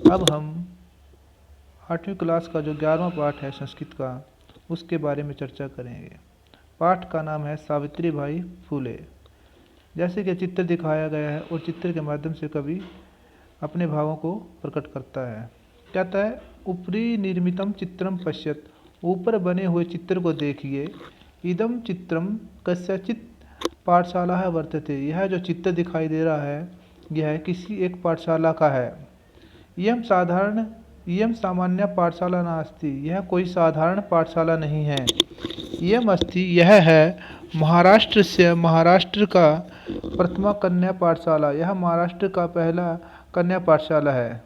अब हम 8वीं क्लास का जो 11वां पाठ है संस्कृत का, उसके बारे में चर्चा करेंगे। पाठ का नाम है सावित्री बाई फुले। जैसे कि चित्र दिखाया गया है और चित्र के माध्यम से कवि अपने भावों को प्रकट करता है। कहता है, ऊपरी निर्मितम चित्रम पश्यत, ऊपर बने हुए चित्र को देखिए। इदम चित्रम कस्यचित पाठशाला है वर्तते, यह जो चित्र दिखाई दे रहा है यह किसी एक पाठशाला का है। इयं सामान्य पाठशाला नास्ति, यह कोई साधारण पाठशाला नहीं है। इयम् अस्ति, यह है महाराष्ट्र का प्रथमा कन्या पाठशाला, यह महाराष्ट्र का पहला कन्या पाठशाला है।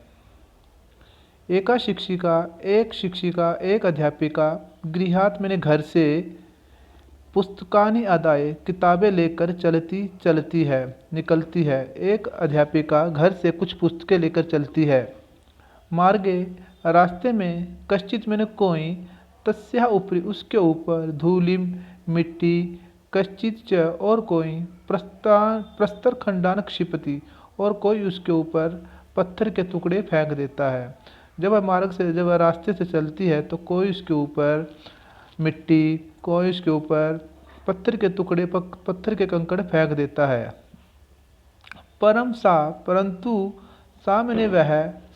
एक शिक्षिका एक अध्यापिका गृहात मैंने घर से पुस्तकानि आदाय, किताबें लेकर निकलती है। एक अध्यापिका घर से कुछ पुस्तकें लेकर चलती है। मार्गे, रास्ते में, कश्चित मैंने कोई, तस्या ऊपरी उसके ऊपर, धूलिम मिट्टी, कश्चित च और कोई, प्रस्तर खंडान क्षिपति और कोई उसके ऊपर पत्थर के टुकड़े फेंक देता है। जब वह रास्ते से चलती है तो कोई उसके ऊपर मिट्टी, कोई उसके ऊपर पत्थर के टुकड़े, पत्थर के कंकड़ फेंक देता है। परंतु सा मैंने वह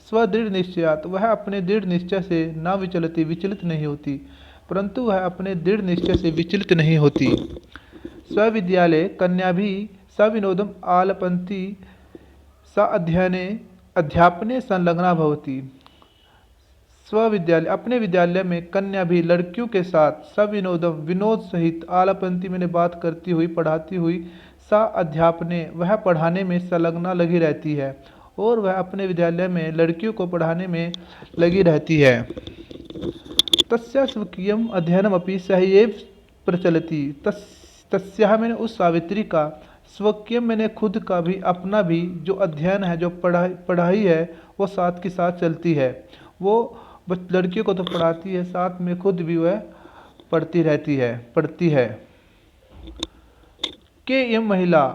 स्वदृढ़ निश्चयात, वह अपने दृढ़ निश्चय से न विचलित नहीं होती, परंतु वह अपने दृढ़ निश्चय से विचलित नहीं होती। स्विद्यालय कन्या भी सविनोदम आलपंती स अध्ययने अध्यापने संलग्ना भवती। स्विद्यालय अपने विद्यालय में कन्या भी लड़कियों के साथ सविनोदम विनोद सहित आलपंती मैंने बात करती हुई, पढ़ाती हुई, सा अध्यापने वह पढ़ाने में संलग्ना लगी रहती है, और वह अपने विद्यालय में लड़कियों को पढ़ाने में लगी रहती है। तस्या स्वकीयम अध्ययनम अपि सहैव प्रचलति, तस्या मैंने उस सावित्री का, स्वकीय मैंने खुद का भी, अपना भी जो अध्ययन है, जो पढ़ाई है, वो साथ के साथ चलती है। वो लड़कियों को तो पढ़ाती है, साथ में खुद भी वह पढ़ती है। के यम महिला,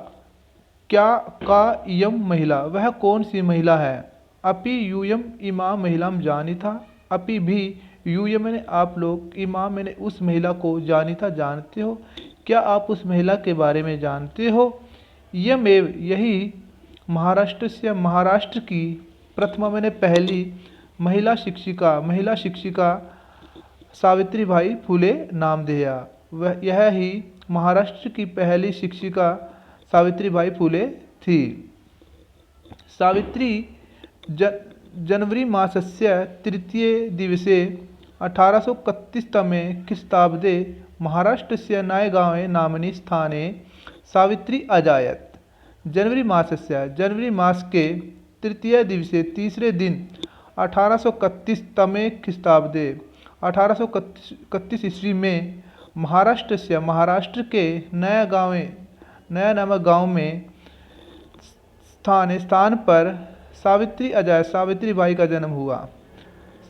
क्या का यम महिला, वह कौन सी महिला है। अपि यूयम इमा महिलाम जानी था, अपि भी यूयम मैंने आप लोग, इमा मैंने उस महिला को, जानी था जानते हो, क्या आप उस महिला के बारे में जानते हो। यमेव यही महाराष्ट्र की प्रथमा मैंने पहली महिला शिक्षिका सावित्री बाई फुले नामधेया, वह यह ही महाराष्ट्र की पहली शिक्षिका सावित्री बाई फुले थी। सावित्री जनवरी मासस्य तृतीये दिवसे 1831 ख्रीस्ताब्दे महाराष्ट्रस्य नायगावे नामनि स्थाने सावित्री अजायत। जनवरी मास के तृतीय दिवसे, तीसरे दिन, 1831 ख्रीस्ताब्दे 1831 ईस्वी में महाराष्ट्र के नया नामक गांव में स्थान पर सावित्री बाई का जन्म हुआ।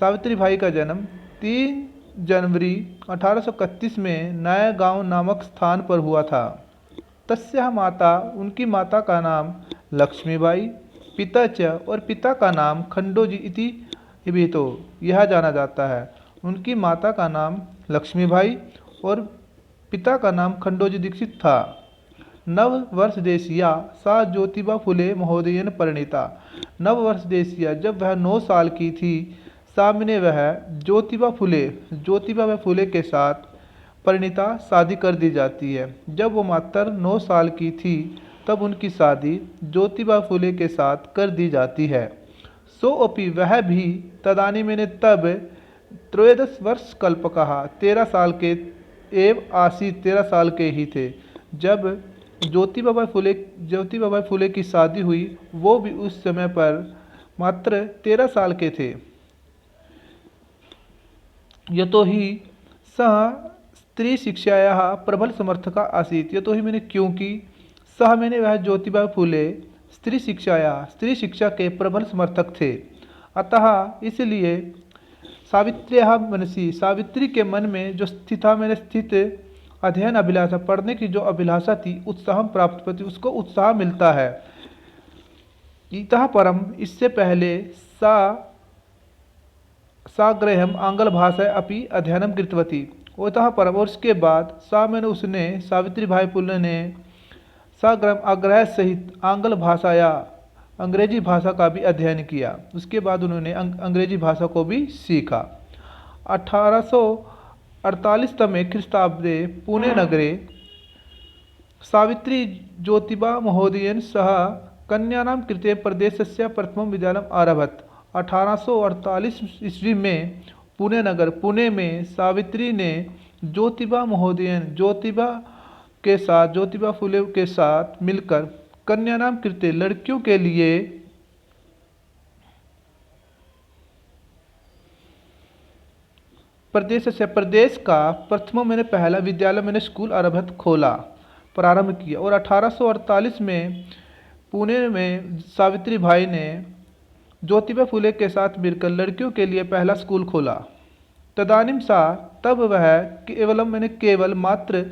सावित्री बाई का जन्म 3 जनवरी 1831 में नया गांव नामक स्थान पर हुआ था। तस्या माता, उनकी माता का नाम लक्ष्मीबाई, पिता च और पिता का नाम खंडोजी इति इभितो, यह जाना जाता है। उनकी माता का नाम लक्ष्मीबाई और पिता का नाम खंडोजी दीक्षित था। नव वर्ष देशिया सा ज्योतिबा फुले महोदयन परिणीता। नव वर्ष देशिया, जब वह 9 साल की थी, सामने वह ज्योतिबा फुले के साथ परिणीता, शादी कर दी जाती है। जब वो मात्र 9 साल की थी तब उनकी शादी ज्योतिबा फुले के साथ कर दी जाती है। सो अपि वह भी, तदानी मैंने तब, 13 वर्ष कल्प कहा, 13 साल के एव आसी 13 साल के ही थे जब ज्योतिबा बाई फुले की शादी हुई। वो भी उस समय पर मात्र 13 साल के थे। यतो ही सह स्त्री शिक्षायाः प्रबल समर्थका आसीत्, यतो ही मैंने, क्योंकि सह मैंने वह ज्योतिबा फुले स्त्री शिक्षा के प्रबल समर्थक थे। अतः इसलिए सावित्र्याः मनसि, सावित्री के मन में जो स्थित अध्ययन अभिलाषा, पढ़ने की जो अभिलाषा थी, उत्साह प्राप्त होती, उसको उत्साह मिलता है। इतः परम, इससे पहले, सा सा गृहम् आङ्ग्लभाषया अपि अध्ययनं कृतवती। वतः परम् और उसके बाद उसने सावित्रीबाई फुले ने सगृह आग्रह सहित आंग्ल भाषा या अंग्रेजी भाषा का भी अध्ययन किया। उसके बाद उन्होंने अंग्रेजी भाषा को भी सीखा। 1848 तमे ख्रीष्टाब्दे पुणे नगरे सावित्री ज्योतिबा महोदयेन सह कन्यानां कृते प्रदेशस्य प्रथमं विद्यालयम् आरभत। 1848 ईस्वी में पुणे में सावित्री ने ज्योतिबा फुले के साथ मिलकर कन्यानाम कृते लड़कियों के लिए प्रदेश का प्रथम मैंने पहला विद्यालय मैंने स्कूल प्रारंभ किया। और 1848 में पुणे में सावित्री भाई ने ज्योतिबा फुले के साथ मिलकर लड़कियों के लिए पहला स्कूल खोला। तदानीम सा तब वह केवल मात्र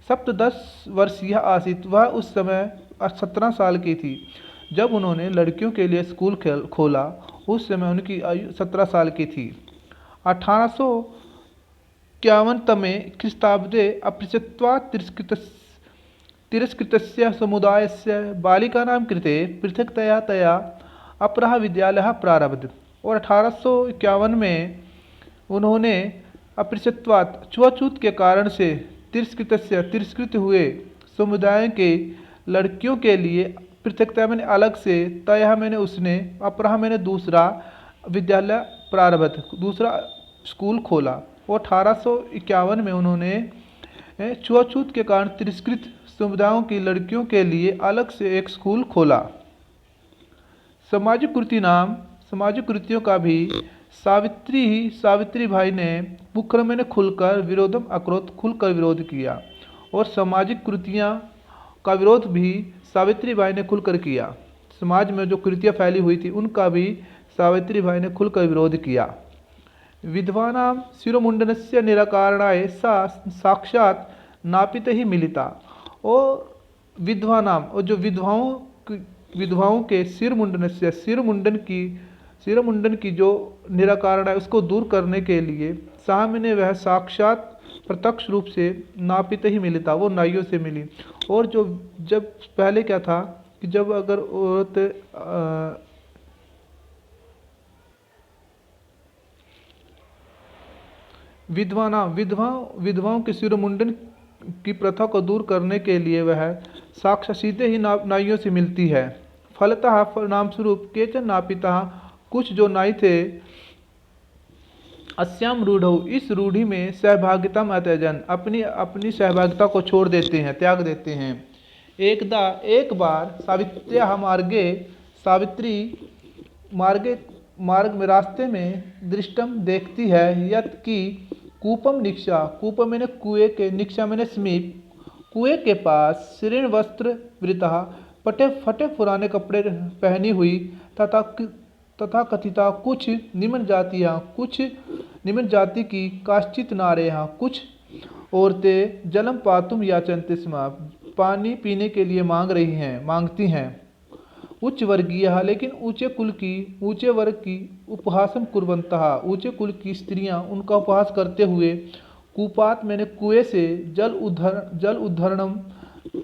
17 वर्षीय आसित। वह उस समय 17 साल की थी जब उन्होंने लड़कियों के लिए स्कूल खोला। उस समय उनकी आयु 17 साल की थी। 1851 तमे ख्रीष्टाब्दे अपृच्छत्वात् तिरस्कृतस्य समुदायस्य बालिकानां कृते पृथक्तया तया अपरः विद्यालयः प्रारब्ध। और 1851 में उन्होंने अपृच्छत्वात् छुआछूत के कारण से तिरस्कृत हुए समुदाय के लड़कियों के लिए पृथकता मैंने अलग से तया मैंने उसने अपरः मैंने दूसरा विद्यालय प्रारब्ध दूसरा स्कूल खोला। और 1851 में उन्होंने छुआछूत के कारण तिरस्कृत समुदायों की लड़कियों के लिए अलग से एक स्कूल खोला। सामाजिक कृतियों का भी सावित्री भाई ने मुख्य में खुलकर विरोध किया। और सामाजिक कृतियाँ का विरोध भी सावित्री बाई ने खुलकर किया। समाज में जो कृतियाँ फैली हुई थी उनका भी सावित्री बाई ने खुलकर विरोध किया। विधवानां शिरोमुंडनस्य निराकारणाय सा साक्षात नापित ही मिलिता। और जो विधवाओं के सिरमुंडन की जो निराकरण है उसको दूर करने के लिए सामने वह साक्षात प्रत्यक्ष रूप से नापित ही मिली था, वो नाइयों से मिली। और जब पहले क्या था कि जब अगर औरत विधवाओं के सिरमुंडन की प्रथा को दूर करने के लिए वह साक्षात सीधे ही नाइयों से मिलती है। फलतः परिणाम स्वरूप केचन नापिता कुछ जो नाई थे अस्याम रूढ़ इस रूढ़ी में सहभागिता मतजन अपनी सहभागिता को छोड़ देते हैं, त्याग देते हैं। एक बार सावित्री मार्ग में रास्ते में दृष्टम देखती है यत की कूपम निक्षा कूपम मैंने कुएं के निक्षा मैंने समीप कुएं के पास शीर्ण वस्त्र वृता फटे पुराने कपड़े पहनी हुई तथा कथिता कुछ निम्न जाति की काश्चित नारे कुछ औरतें जलम पातुम याचन्ते स्म पानी पीने के लिए मांगती हैं। उच्च वर्गीय लेकिन ऊंचे वर्ग की उपहासम कुर्वन्तः ऊंचे कुल की स्त्रियां उनका उपहास करते हुए कूपात मैंने कुएं से जल उद्धरणम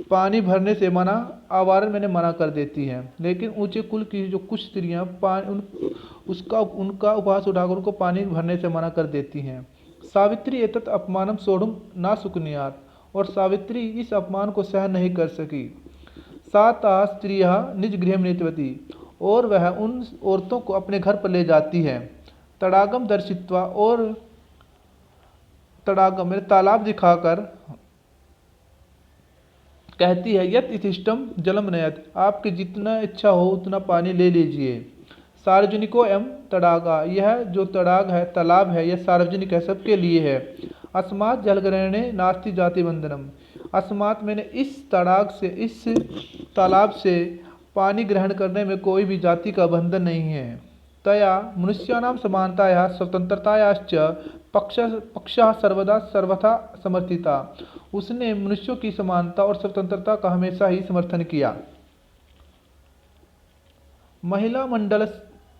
पानी भरने से आवारण मैंने मना कर देती हैं। लेकिन ऊंचे कुल की जो कुछ स्त्रियां उनका उपहास उठाकर उनको पानी भरने से मना कर देती हैं। सावित्री एतत् अपमानम सोढ़ुम ना सुकनियात और सावित्री इस अपमान को सहन नहीं कर सकी। साता स्त्रियः निज गृह नीतवती और वह उन औरतों को अपने घर पर ले जाती है। तड़ागम दर्शित्वा और तड़ागम मेरे तालाब दिखाकर कहती है यत इतिष्टम जलम नयत आपके जितना इच्छा हो उतना पानी ले लीजिए। सार्वजनिको एवं तड़ागा यह जो तड़ाग है तालाब है यह सार्वजनिक है, सबके लिए है। अस्मात् जलग्रहणे नास्ति जाति बंधनम अस्मात् मैंने इस तालाब से पानी ग्रहण करने में कोई भी जाति का बंधन नहीं है। तया मनुष्याणां समानतायाः स्वतंत्रतायाश्च पक्षः सर्वथा समर्थिता उसने मनुष्यों की समानता और स्वतंत्रता का हमेशा ही समर्थन किया।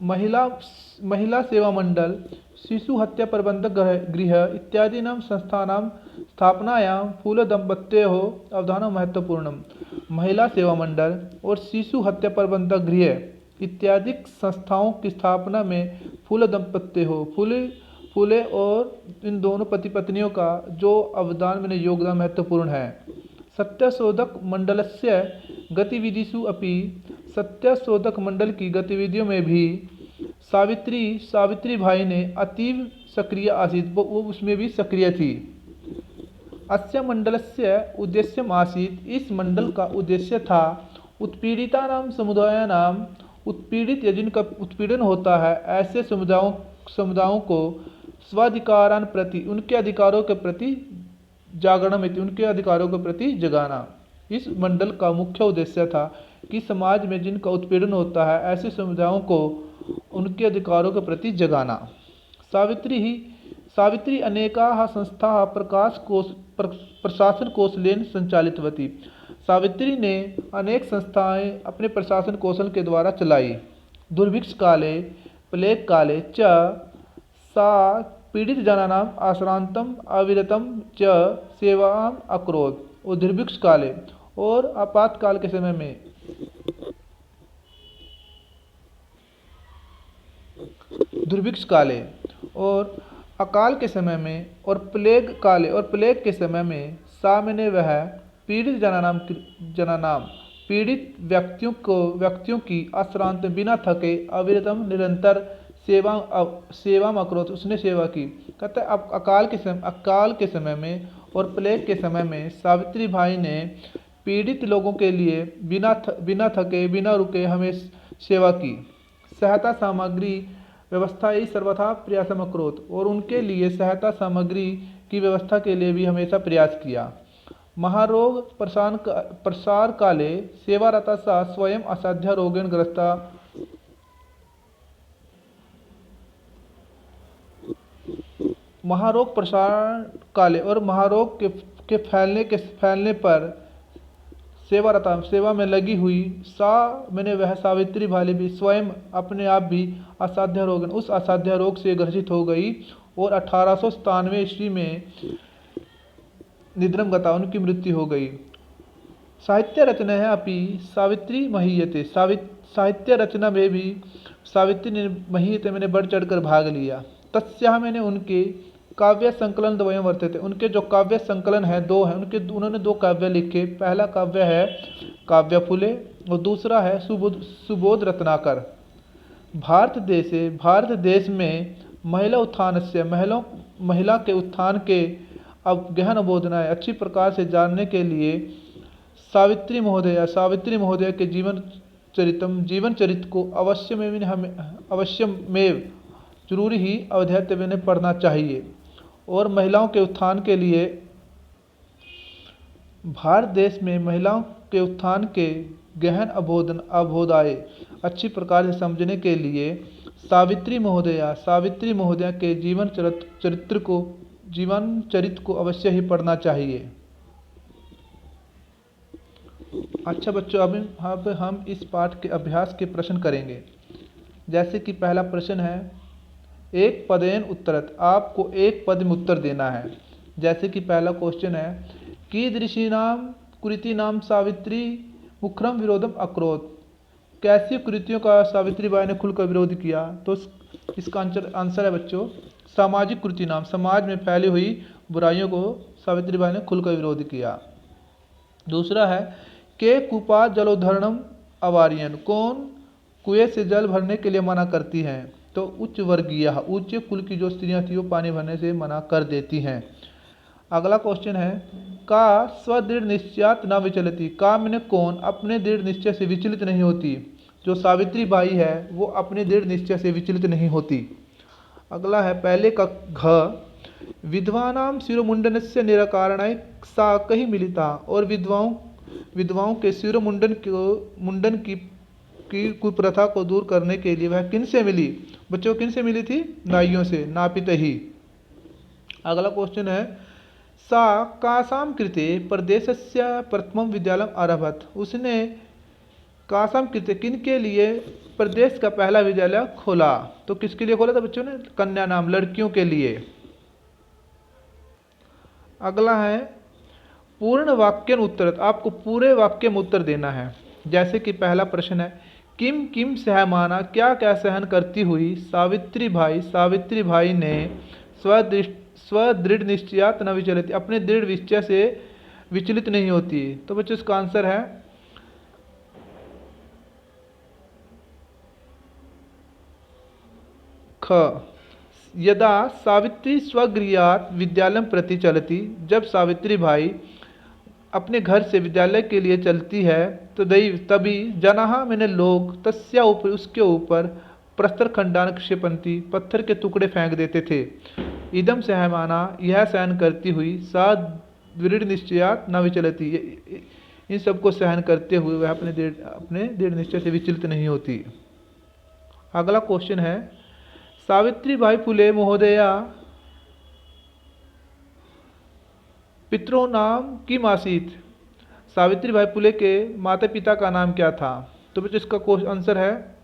महिला महिला सेवा मंडल, शिशु हत्या प्रबंधक गृह इत्यादीनां संस्थानां स्थापनायां फूलदंपत्योः अवदानं महत्वपूर्णम्। महिला सेवा मंडल और शिशु हत्या प्रबंधक गृह इत्यादि संस्थाओं की स्थापना में फूले और इन दोनों पति पत्नियों का जो अवदान में योगदान महत्वपूर्ण है। सत्यशोधक मंडलस्य गतिविधिषु अपि, सत्यशोधक मंडल की गतिविधियों में भी सावित्री भाई ने अतीव सक्रिय आसीत्, वो उसमें भी सक्रिय थी। अस्य मंडलस्य उद्देश्यम् आसीत्, इस मंडल का उद्देश्य था उत्पीड़ितानां समुदायानां, उत्पीड़ित या जिनका उत्पीड़न होता है ऐसे समुदायों को स्वाधिकारान प्रति, उनके अधिकारों के प्रति जागरणम, उनके अधिकारों के प्रति जगाना। इस मंडल का मुख्य उद्देश्य था कि समाज में जिनका उत्पीड़न होता है ऐसे समुदायों को उनके अधिकारों के प्रति जगाना। सावित्री अनेकाः संस्थाः प्रशासन कौशलेन संचालितवती। सावित्री ने अनेक संस्थाएं अपने प्रशासन कौशल के द्वारा चलाई। दुर्भिक्ष काले, प्लेग काले च सा पीड़ित जनानां आश्रांतम अविरतम च सेवाम अकरोत्। और दुर्भिक्ष काले और आपातकाल के समय में, दुर्भिक्ष काले और अकाल के समय में और प्लेग काले और प्लेग के समय में सामने वह पीड़ित जनानाम पीड़ित व्यक्तियों की अश्रांत बिना थके अविरतम निरंतर सेवा अकरोत, उसने सेवा की। कहते अब अकाल के समय में और प्लेग के समय में सावित्री भाई ने पीड़ित लोगों के लिए बिना थके बिना रुके हमें सेवा की। सहायता सामग्री व्यवस्था ही सर्वथा प्रयासम अकरोत, और उनके लिए सहायता सामग्री की व्यवस्था के लिए भी हमेशा प्रयास किया। महारोग प्रसार काले सेवारता सा स्वयं असाध्य रोगेण ग्रस्ता। महारोग प्रसार काले और महारोग के फैलने पर सेवा में लगी हुई मैंने वह सावित्री भाले भी स्वयं अपने आप भी असाध्य रोग, उस असाध्य रोग से ग्रसित हो गई और 1897 ईस्वी में निधनम गता, उनकी मृत्यु हो गई। साहित्य रचना है अपि सावित्री महीयते, साहित्य रचना में भी सावित्री ने महीयते मैंने बढ़ चढ़ कर भाग लिया। तस्या मैंने उनके काव्य संकलन द्वयम वर्तते, उनके जो काव्य संकलन है दो हैं, उन्होंने दो काव्य लिखे। पहला काव्य है काव्य फूले और दूसरा है सुबोध रत्नाकर। भारत देश में महिला उत्थान से महिला के उत्थान के अब गहन अवबोधनाएं अच्छी प्रकार से जानने के लिए सावित्री महोदया के जीवन चरित्र को अवश्यमेव जरूरी ही अवधेयत्व में पढ़ना चाहिए। और महिलाओं के उत्थान के लिए भारत देश में महिलाओं के उत्थान के गहन अवबोधाय अच्छी प्रकार से समझने के लिए सावित्री महोदया के जीवन चरित्र को अवश्य ही पढ़ना चाहिए। अच्छा बच्चों, अब हम इस पाठ के अभ्यास के प्रश्न करेंगे। जैसे कि पहला प्रश्न है, एक पदेन उत्तरत, आपको एक पद में उत्तर देना है। जैसे कि पहला क्वेश्चन है, कीदृशीनां कुरीतीनां सावित्री मुखरम विरोधम अकरोत्, कैसी कुरीतियों का सावित्री बाई ने खुलकर विरोध किया। तो इसका आंसर है बच्चों सामाजिक कुरीति नाम, समाज में फैली हुई बुराइयों को सावित्री बाई ने खुलकर विरोध किया। दूसरा है, के कुपा जलोद्धरणम अवारियन, कौन कुएं से जल भरने के लिए मना करती हैं। तो उच्च वर्गीय, उच्च कुल की जो स्त्रियां थी वो पानी भरने से मना कर देती हैं। अगला क्वेश्चन है, का स्वदृढ़ निश्चयात न विचलती, का मैंने कौन अपने दृढ़ निश्चय से विचलित नहीं होती। जो सावित्री बाई है वो अपने दृढ़ निश्चय से विचलित नहीं होती। अगला है, पहले का घ, विधवानाम शिरोमुंडनस्य निराकारणाय सा कही मिलिता, और विधवाओं के शिरोमुंडन की कुप्रथा को दूर करने के लिए वह किन से मिली। बच्चों किन से मिली थी, नाइयों से, नापित ही। अगला क्वेश्चन है, सा कासाम कृते प्रदेशस्य प्रथमम विद्यालयम आरभत, उसने कासम कृत्य किन के लिए प्रदेश का पहला विद्यालय खोला? तो किसके लिए खोला था बच्चों ने? कन्या नाम, लड़कियों के लिए। अगला है पूर्ण वाक्य उत्तर। आपको पूरे वाक्य में उत्तर देना है। जैसे कि पहला प्रश्न है, किम किम सहमाना, क्या क्या सहन करती हुई सावित्री भाई ने स्वदृढ़ निश्चयात न विचलित, अपने दृढ़ निश्चय से विचलित नहीं होती। तो बच्चों इसका आंसर है ख। यदा सावित्री स्वगृहात् विद्यालय प्रति चलती, जब सावित्री भाई अपने घर से विद्यालय के लिए चलती है तो तभी जनाहा मैंने लोग तस्या ऊपर, उसके ऊपर प्रस्तर खंडान क्षिपंती, पत्थर के टुकड़े फेंक देते थे। इदम सहमाना, यह सहन करती हुई, सा दृढ़ निश्चयात न विचलती, इन सबको सहन करते हुए वह अपने दृढ़ निश्चय से विचलित नहीं होती। अगला क्वेश्चन है, सावित्री बाई फुले महोदया पितरों नाम किम आसीत, सावित्री बाई फुले के माता पिता का नाम क्या था? तो बच्चों इसका आंसर है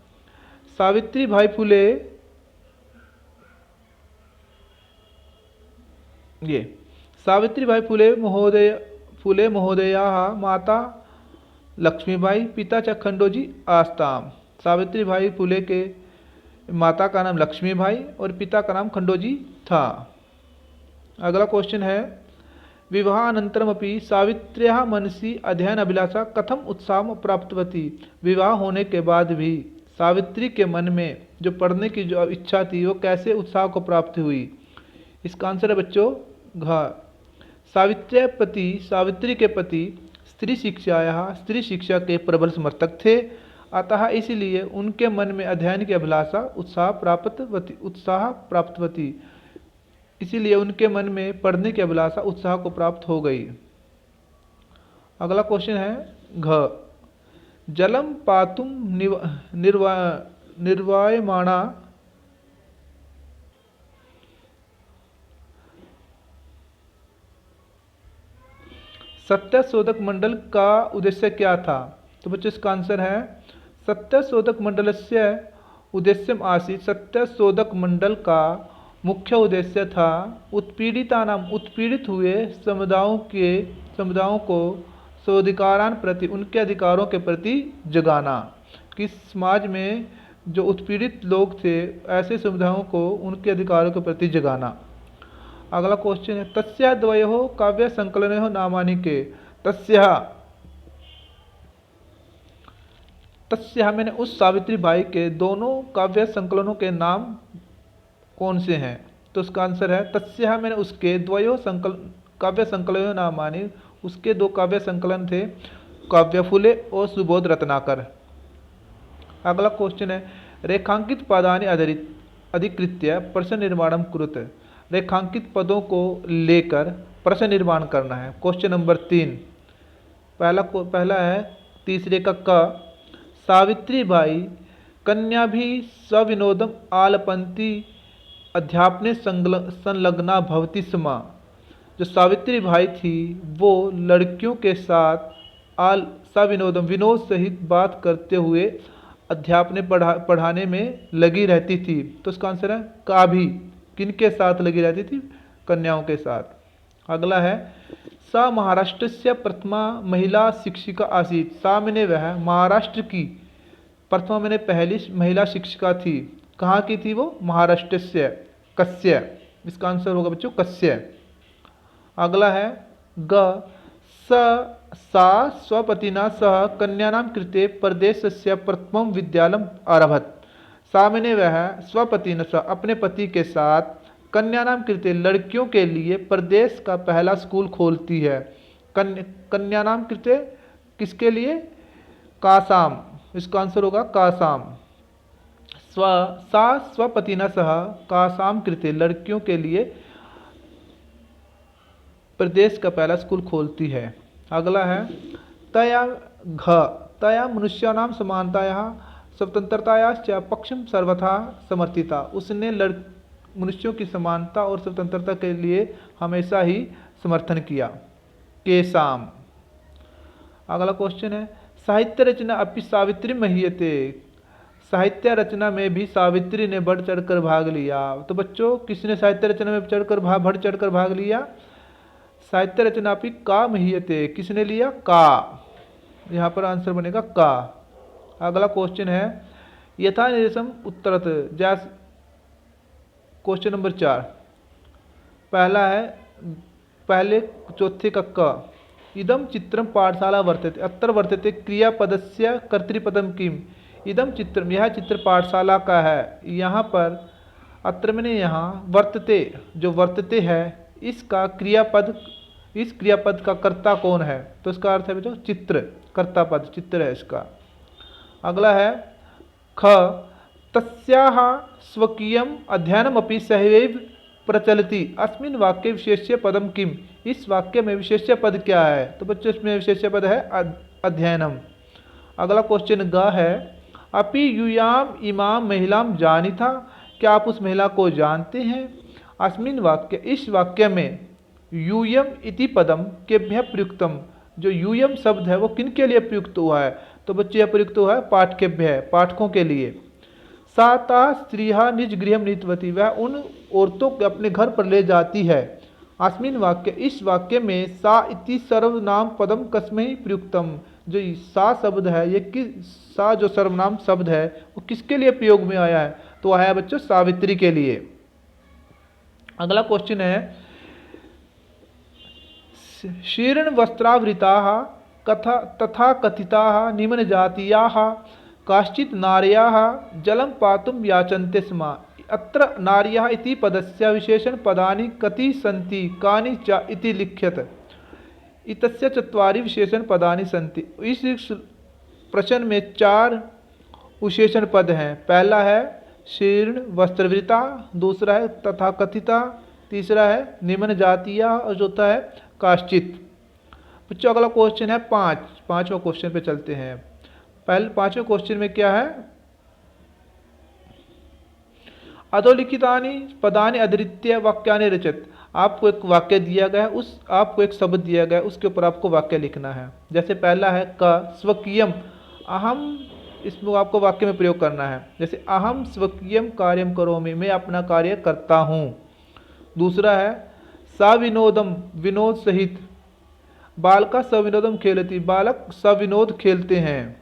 सावित्री बाई फुले, ये सावित्री बाई फुले महोदया माता लक्ष्मीबाई, पिता च खंडोजी आस्ताम। सावित्री बाई फुले के माता का नाम लक्ष्मीबाई और पिता का नाम खंडोजी था। अगला क्वेश्चन है, विवाहानंतरमपि सावित्र्याः मनसि अध्ययन अभिलाषा कथम उत्साह प्राप्तवती, विवाह होने के बाद भी सावित्री के मन में जो पढ़ने की जो इच्छा थी वो कैसे उत्साह को प्राप्त हुई? इसका आंसर है बच्चों घ। सावित्री के पति स्त्री शिक्षा के प्रबल समर्थक थे, अतः इसलिए उनके मन में अध्ययन की अभिलाषा उत्साह प्राप्तवती, इसीलिए उनके मन में पढ़ने की अभिलाषा उत्साह को प्राप्त हो गई। अगला क्वेश्चन है घ। जलम पातुम निर्वायमाणा सत्यशोधक मंडल का उद्देश्य क्या था? तो बच्चों इसका आंसर है सत्यशोधक मंडलस्य उद्देश्यम आसीत्, सत्यशोधक मंडल का मुख्य उद्देश्य था उत्पीड़ित हुए समुदायों को स्वाधिकारान प्रति, उनके अधिकारों के प्रति जगाना। कि समाज में जो उत्पीड़ित लोग थे ऐसे समुदायों को उनके अधिकारों के प्रति जगाना। अगला क्वेश्चन है, तस्या द्वयोः काव्य संकलनयोः नामानि के? तस्या मैंने उस सावित्री बाई के दोनों काव्य संकलनों के नाम कौन से हैं? तो उसका आंसर है तस्या मैंने उसके काव्य संकलनों नामानि, उसके दो काव्य संकलन थे काव्य फुले और सुबोध रत्नाकर। अगला क्वेश्चन है, रेखांकित पदानि अधिकृत्य प्रश्न निर्माणम कुरुत, रेखांकित पदों को लेकर प्रश्न निर्माण करना है। क्वेश्चन नंबर 3, पहला है तीसरे का क। सावित्री बाई कन्या भी सविनोदम आलपंती अध्यापने संलग्ना भवती स्म, जो सावित्री भाई थी वो लड़कियों के साथ सविनोदम विनोद सहित बात करते हुए अध्यापने पढ़ाने में लगी रहती थी। तो इसका आंसर है का भी, किनके साथ लगी रहती थी? कन्याओं के साथ। अगला है, सा महाराष्ट्र से प्रथमा महिला शिक्षिका आसीत, सा मैंने वह महाराष्ट्र की प्रथमा मैंने पहली महिला शिक्षिका थी। कहाँ की थी वो? महाराष्ट्र से। कस्य, इसका आंसर होगा बच्चों कस्य। अगला है ग। सा स्वपतिना सह कन्यानां कृते प्रदेशस्य प्रथमं विद्यालयम् आरभत, सा मैंने वह स्वपतिना सह अपने पति के साथ कन्यानाम कृते लड़कियों के लिए प्रदेश का पहला स्कूल खोलती है। कन्यानाम कृते किसके लिए? कासाम, इसका आंसर होगा कासाम। सा स्वपतिना सह कासाम कृते लड़कियों के लिए प्रदेश का पहला स्कूल खोलती है। अगला है तया घ। तया मनुष्याणाम समानतायाः स्वतंत्रतायाश्च पक्षम सर्वथा समर्थिता, उसने मनुष्यों की समानता और स्वतंत्रता के लिए हमेशा ही समर्थन किया। केसाम। अगला क्वेश्चन है, साहित्य रचना अपि सावित्री महीयते, साहित्य रचना में भी सावित्री ने बढ़ चढ़कर भाग लिया। तो बच्चों किसने साहित्य रचना में बढ़ चढ़कर भाग लिया? साहित्य रचना अपि का महीयते, किसने लिया? का। यहाँ पर आंसर बनेगा का। अगला क्वेश्चन है यथा निर्देशम उत्तरत, जैसे क्वेश्चन नंबर 4 पहला है, पहले चौथे का क, इदम चित्रम पाठशाला वर्तते, अत्र वर्तते क्रियापदस्य कर्तृपदम किम, इदम चित्रम यह चित्र पाठशाला का है। यहाँ पर अत्र मैंने यहाँ वर्तते, जो वर्तते है इसका क्रियापद, इस क्रियापद का कर्ता कौन है? तो इसका अर्थ है बच्चों चित्र, कर्ता पद चित्र है इसका। अगला है ख, तस्याः स्वकीयम अध्ययनमपि सहैव प्रचलति, अस्मिन् वाक्ये विशेष्य पदम किम, इस वाक्य में विशेष्य पद क्या है? तो बच्चों इसमें विशेष्य पद है अध्ययनम। अगला क्वेश्चन ग है, अपि यूयाम इमाम महिलाम जानी था, क्या आप उस महिला को जानते हैं? अस्मिन् वाक्य, इस वाक्य में यूयम इति पदम केभ्यः प्रयुक्तम, जो यूयम शब्द है वो किन के लिए प्रयुक्त हुआ है? तो बच्चे यह प्रयुक्त हुआ है पाठकेभ्यः, पाठकों के लिए। साता स्त्रिया निज गृह नीतवती, वह उन औरतों को अपने घर पर ले जाती है। अस्मिन् वाक्य, इस वाक्य में सा इति सर्वनाम पदम कस्मै प्रयुक्तम, जो सा शब्द है ये सा जो सर्वनाम शब्द है वो किसके लिए प्रयोग में आया है? तो आया है बच्चों सावित्री के लिए। अगला क्वेश्चन है शीर्ण वस्त्रावृताः कथा तथा कथिताः निम्न जातीयाः काश्चित् नार्याः जलं पातुं याचन्ते स्म, अत्र नार्याः इति पदस्य विशेषण पदानि कति सन्ति, कानि च इति लिख्यत, इतस्य चत्वारि विशेषण पदानि सन्ति। इस प्रश्न में 4 विशेषण पद हैं। पहला है शीर्ण वस्त्रवृता, दूसरा है तथाकथिता, तीसरा है निम्न जातीया और चौथा है काश्चित। बच्चों अगला क्वेश्चन है 5वां क्वेश्चन पे चलते हैं। पहले 5वें क्वेश्चन में क्या है, अधोलिखितानि पदानि अधृत्य वाक्यानि रचत, आपको एक वाक्य दिया गया है, उस आपको एक शब्द दिया गया है, उसके ऊपर आपको वाक्य लिखना है। जैसे पहला है क, स्वकीयम, अहम, इसमें आपको वाक्य में प्रयोग करना है। जैसे अहम स्वकीयम कार्यम करोमि, मैं अपना कार्य करता हूँ। दूसरा है सविनोदम, विनोद सहित, बालका सविनोदम खेलती, बालक सविनोद खेलते हैं।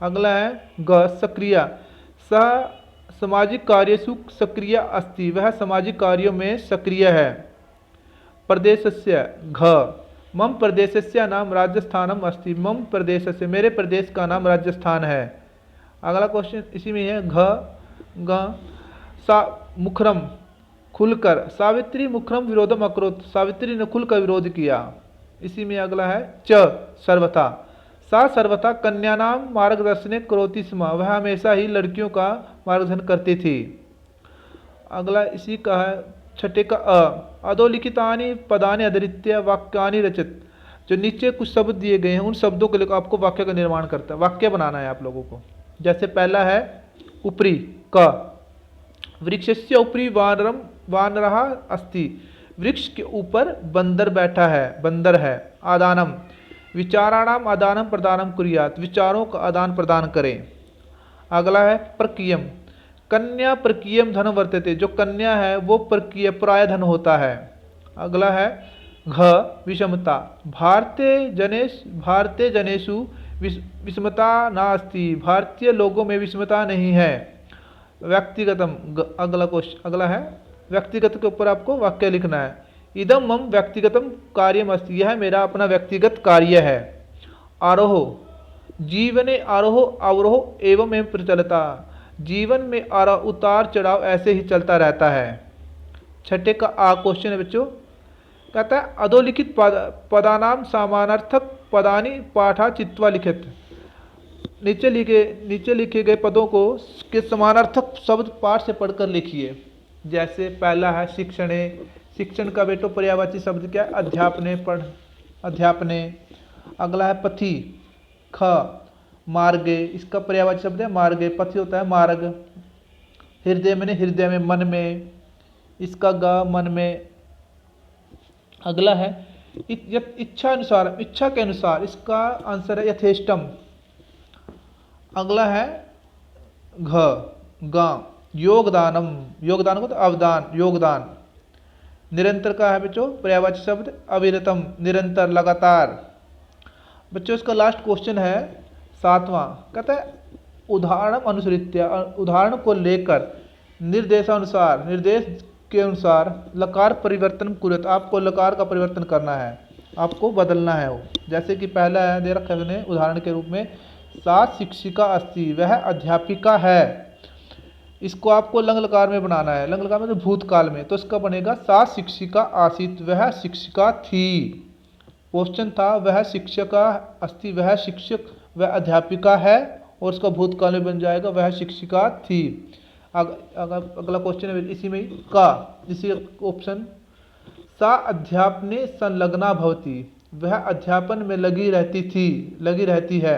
अगला है ग, सक्रिय, स सामाजिक कार्यसु सक्रिय अस्ति, वह सामाजिक कार्यों में सक्रिय है। प्रदेशस्य घ, मम प्रदेशस्य नाम राजस्थानम अस्ति, मम प्रदेशस्य, मेरे प्रदेश का नाम राजस्थान है। अगला क्वेश्चन इसी में है घ ग, सा मुखरम, खुलकर, सावित्री मुखरम विरोधम अकरोत, सावित्री ने खुलकर विरोध किया। इसी में अगला है च, सर्वथा, सा सर्वथा कन्यानाम मार्गदर्शने करोति स्म, वह हमेशा ही लड़कियों का मार्गदर्शन करती थी। अगला इसी का है 6 का अ, अधोलिखितानि पदानि अधृत्य वाक्यानि रचत, जो नीचे कुछ शब्द दिए गए हैं उन शब्दों को लेकर आपको वाक्य का निर्माण करता है, वाक्य बनाना है आप लोगों को। जैसे पहला है ऊपरी क, वृक्षस्य ऊपरी वानरः अस्ति, वृक्ष के ऊपर बंदर बैठा है, बंदर है। आदानम, विचाराणाम आदानम प्रदानम कुर्यात, विचारों का आदान प्रदान करें। अगला है प्रकीयम, कन्या प्रकीयम धन वर्तते, जो कन्या है वो प्रकीय प्राय धन होता है। अगला है घ, विषमता, भारतीय जनेषु विषमता नास्ति, भारतीय लोगों में विषमता नहीं है। व्यक्तिगतम, अगला है व्यक्तिगत के ऊपर आपको वाक्य लिखना है। इदम मम व्यक्तिगतम कार्यम अस्ति, यह मेरा अपना व्यक्तिगत कार्य है। आरोह, जीवने आरोह अवरोह एवं एवं प्रचलता, जीवन में उतार चढ़ाव ऐसे ही चलता रहता है। 6 का आ क्वेश्चन है बच्चों, कहता है अधोलिखित पदानाम समानार्थक पदानि पाठा चित्वा लिखित, नीचे लिखे गए पदों को के समानार्थक शब्द पाठ से पढ़कर लिखिए। जैसे पहला है शिक्षणे, शिक्षण का बेटो पर्यायवाची शब्द क्या है? अध्यापने, पढ़, अध्यापने। अगला है पथि, ख, मार्गे, इसका पर्यायवाची शब्द है मार्गे, पथि होता है मार्ग। हृदय में, हृदय में, मन में, इसका ग, मन में। अगला है इच्छा अनुसार, इच्छा के अनुसार, इसका आंसर है यथेष्टम, अगला है घ गा योगदानम, योगदान को तो अवदान योगदान। निरंतर का है बच्चों पर्यायवाची शब्द अविरतम, निरंतर लगातार। बच्चों इसका लास्ट क्वेश्चन है 7वां, कहता है उदाहरण अनुसृत्य, उदाहरण को लेकर निर्देशानुसार, निर्देश के अनुसार लकार परिवर्तन कुरत, आपको लकार का परिवर्तन करना है, आपको बदलना है वो। जैसे कि पहला है दे रखा है उदाहरण के रूप में, सा शिक्षिका अस्ति वह अध्यापिका है, इसको आपको लंग लकार में बनाना है, लंग लकार में तो भूतकाल में, तो इसका बनेगा सा शिक्षिका आसीत वह शिक्षिका थी। क्वेश्चन था वह शिक्षिका अस्ति वह शिक्षक वह अध्यापिका है, और उसका भूतकाल में बन जाएगा वह शिक्षिका थी। अगला क्वेश्चन है इसी में का, इसी ऑप्शन, सा अध्यापने संलग्ना भवती वह अध्यापन में लगी रहती थी, लगी रहती है।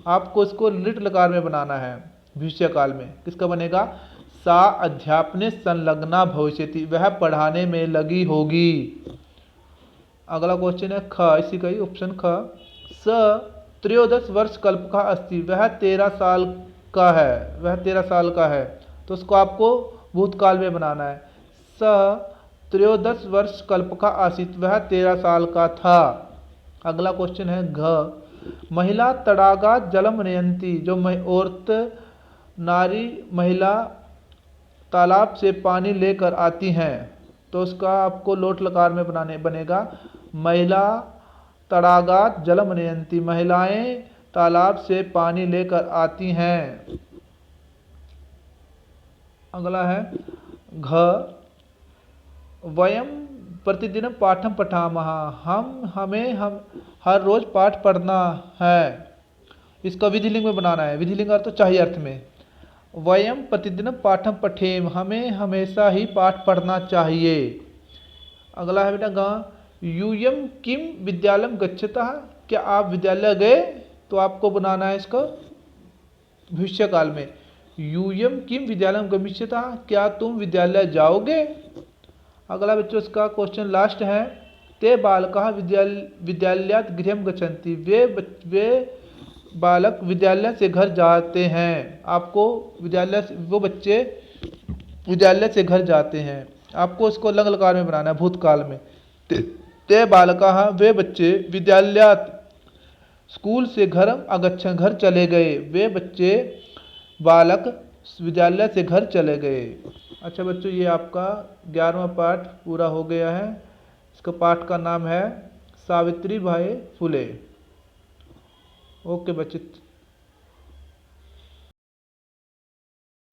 आपको इसको लिट लकार में बनाना है भविष्य काल में, किसका बनेगा सा अध्यापने संलग्ना भविष्यति वह पढ़ाने में लगी होगी। अगला क्वेश्चन है ख, इसी का ही ऑप्शन ख, स त्रयोदश वर्ष कल्प का अस्ति वह 13 साल का है, वह 13 साल का है, तो उसको आपको भूतकाल में बनाना है, स त्रयोदश वर्ष कल्प का आसित वह 13 साल का था। अगला क्वेश्चन है घ, महिला तड़ागा जलम नयंती जो औरत नारी महिला तालाब से पानी लेकर आती हैं, तो उसका आपको लोट लकार में बनाने बनेगा महिला तड़ागात जलम नयंती महिलाएं तालाब से पानी लेकर आती हैं। अगला है घ, वयम प्रतिदिन पाठम पठामः हम हर रोज पाठ पढ़ना है, इसका विधिलिंग में बनाना है, विधिलिंग अर्थ तो चाहिए अर्थ में, वयम प्रतिदिन पाठम पठेम हमें हमेशा ही पाठ पढ़ना चाहिए। अगला है बेटा गा, यूयम किम विद्यालयम गच्छतः क्या आप विद्यालय गए, तो आपको बनाना है इसका भविष्य काल में, यूयम किम विद्यालयम गमिष्यतः क्या तुम विद्यालय जाओगे। अगला बच्चों इसका क्वेश्चन लास्ट है, ते बालकः विद्यालयात् गृहं गच्छन्ति वे बालक विद्यालय से घर जाते हैं, आपको विद्यालय से वो बच्चे विद्यालय से घर जाते हैं, आपको इसको लंग लकार में बनाना है भूतकाल में, ते बालकः वे बच्चे विद्यालयात् स्कूल से घर अगच्छन् घर चले गए, वे बच्चे बालक विद्यालय से घर चले गए। अच्छा बच्चों ये आपका 11वां पाठ पूरा हो गया है, इसका पाठ का नाम है सावित्री बाई फुले। ओके बच्चे।